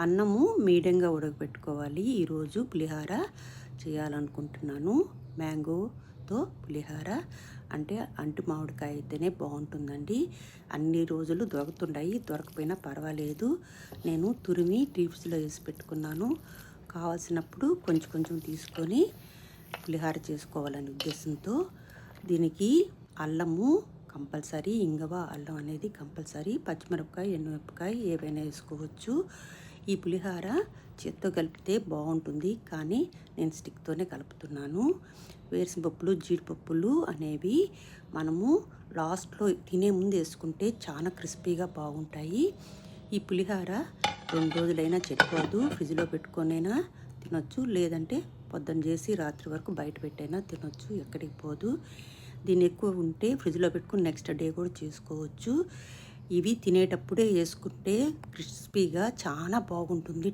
అన్నము మీడియంగా ఉడకబెట్టుకోవాలి. ఈరోజు పులిహోర చేయాలనుకుంటున్నాను. మ్యాంగోతో పులిహోర అంటే అంటు మామిడికాయ అయితేనే బాగుంటుందండి. అన్ని రోజులు దొరకపోయినా పర్వాలేదు. నేను తురిమి టీప్స్లో వేసి పెట్టుకున్నాను. కావాల్సినప్పుడు కొంచెం కొంచెం తీసుకొని పులిహోర చేసుకోవాలనే ఉద్దేశంతో దీనికి అల్లము కంపల్సరీ, ఇంగవ, అల్లం అనేది కంపల్సరీ, పచ్చిమిరపకాయ, ఎండుమిరపకాయ ఏవైనా వేసుకోవచ్చు. ఈ పులిహోర చేత్తో కలిపితే బాగుంటుంది, కానీ నేను స్టిక్తోనే కలుపుతున్నాను. వేరుశనగపప్పులు, జీడిపప్పులు అనేవి మనము లాస్ట్లో తినే ముందు వేసుకుంటే చాలా క్రిస్పీగా బాగుంటాయి. ఈ పులిహోర 2 రోజులైనా చెడిపోదు. ఫ్రిడ్జ్లో పెట్టుకొనైనా తినొచ్చు, లేదంటే పొద్దున చేసి రాత్రి వరకు బయట పెట్టైనా తినొచ్చు, ఎక్కడికి పోదు. దీన్ని ఎక్కువ ఉంటే ఫ్రిడ్జ్లో పెట్టుకుని నెక్స్ట్ డే కూడా చేసుకోవచ్చు. ఇవి తినేటప్పుడే వేసుకుంటే క్రిస్పీగా చాలా బాగుంటుంది.